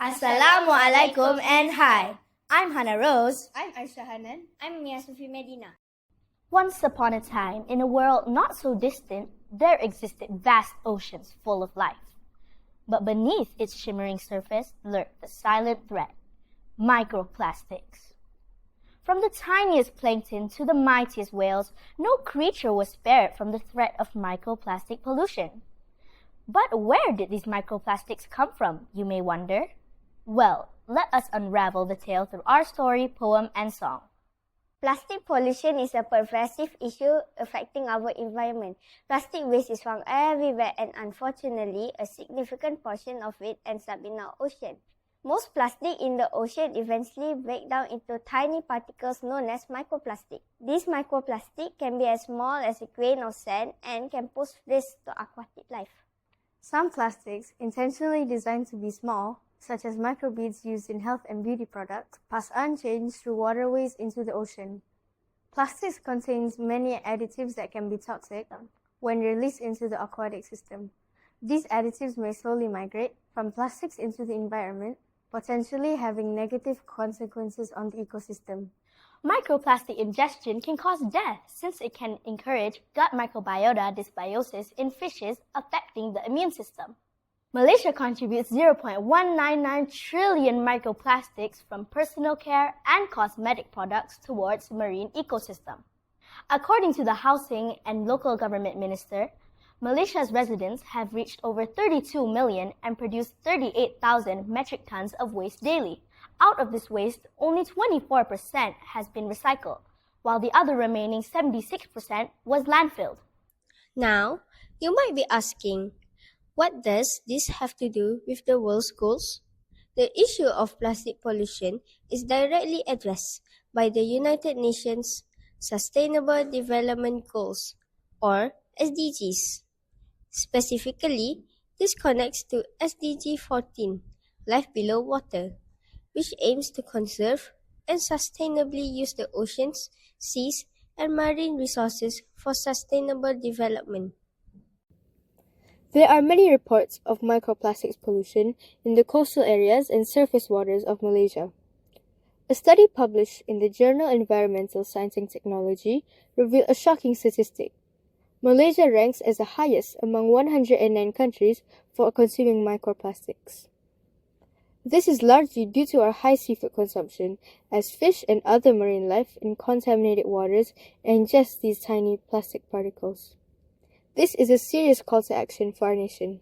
Assalamualaikum and hi. I'm Hana Rose. I'm Aishah Hanan. I'm Sufi Medina. Once upon a time, in a world not so distant, there existed vast oceans full of life. But beneath its shimmering surface lurked the silent threat: microplastics. From the tiniest plankton to the mightiest whales, no creature was spared from the threat of microplastic pollution. But where did these microplastics come from, you may wonder? Well, let us unravel the tale through our story, poem, and song. Plastic pollution is a pervasive issue affecting our environment. Plastic waste is found everywhere, and unfortunately, a significant portion of it ends up in our ocean. Most plastic in the ocean eventually break down into tiny particles known as microplastic. These microplastic can be as small as a grain of sand and can pose risk to aquatic life. Some plastics, intentionally designed to be small, such as microbeads used in health and beauty products, pass unchanged through waterways into the ocean. Plastics contains many additives that can be toxic when released into the aquatic system. These additives may slowly migrate from plastics into the environment, potentially having negative consequences on the ecosystem. Microplastic ingestion can cause death since it can encourage gut microbiota dysbiosis in fishes, affecting the immune system. Malaysia contributes 0.199 trillion microplastics from personal care and cosmetic products towards marine ecosystem. According to the Housing and Local Government Minister, Malaysia's residents have reached over 32 million and produce 38,000 metric tons of waste daily. Out of this waste, only 24% has been recycled, while the other remaining 76% was landfilled. Now, you might be asking, what does this have to do with the world's goals? The issue of plastic pollution is directly addressed by the United Nations Sustainable Development Goals, or SDGs. Specifically, this connects to SDG14, Life Below Water, which aims to conserve and sustainably use the oceans, seas, and marine resources for sustainable development. There are many reports of microplastics pollution in the coastal areas and surface waters of Malaysia. A study published in the journal Environmental Science and Technology revealed a shocking statistic. Malaysia ranks as the highest among 109 countries for consuming microplastics. This is largely due to our high seafood consumption, as fish and other marine life in contaminated waters ingest these tiny plastic particles. This is a serious call to action for our nation.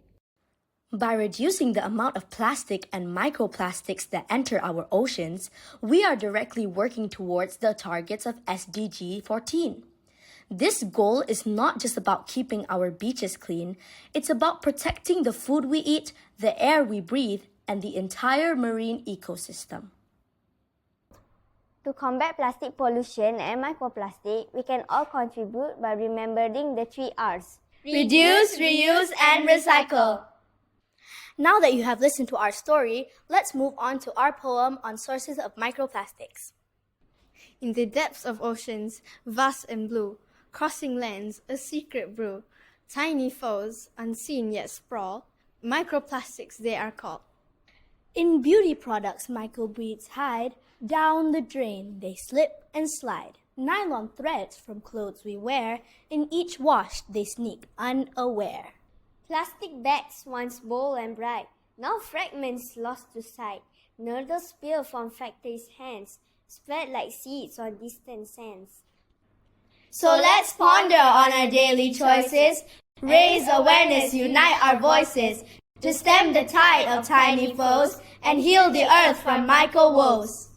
By reducing the amount of plastic and microplastics that enter our oceans, we are directly working towards the targets of SDG14. This goal is not just about keeping our beaches clean, it's about protecting the food we eat, the air we breathe, and the entire marine ecosystem. To combat plastic pollution and microplastic, we can all contribute by remembering the 3 R's. Reduce, reuse, and recycle. Now that you have listened to our story, let's move on to our poem on sources of microplastics. In the depths of oceans, vast and blue, crossing lands, a secret brew, tiny foes, unseen yet sprawl, microplastics they are called. In beauty products microbeads hide, down the drain they slip and slide. Nylon threads from clothes we wear, in each wash they sneak unaware. Plastic bags once bold and bright, now fragments lost to sight. Needles spill from factories' hands, spread like seeds on distant sands. So let's ponder on our daily choices, raise awareness, unite our voices, to stem the tide of tiny foes and heal the earth from micro woes.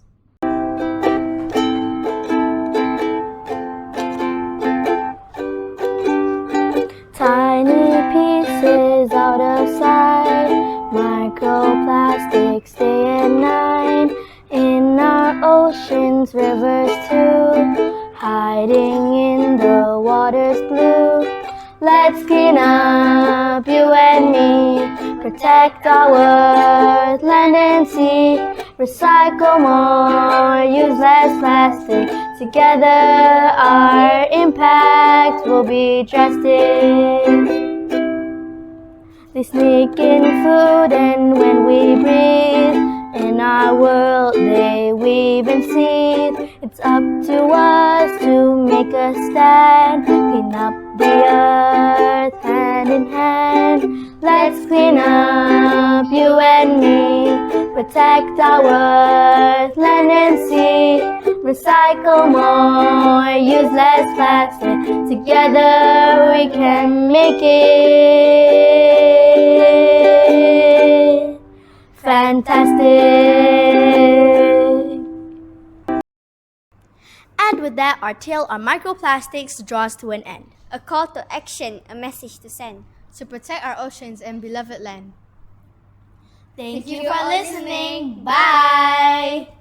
Tiny pieces out of sight, microplastics day and night, in our oceans, rivers too, hiding in the water's blue. Let's clean up, you and me, protect our earth, land and sea, recycle more, use less plastic. Together our impact will be drastic. They sneak in food and when we breathe, In our world they weave and seed. It's up to us to make a stand. Clean up the earth hand in hand. Let's clean up, you and me. Protect our earth, land and sea. Recycle more, use less plastic. Together we can make it fantastic. And with that, our tale on microplastics draws to an end. A call to action, a message to send. To protect our oceans and beloved land. Thank you for listening. Bye.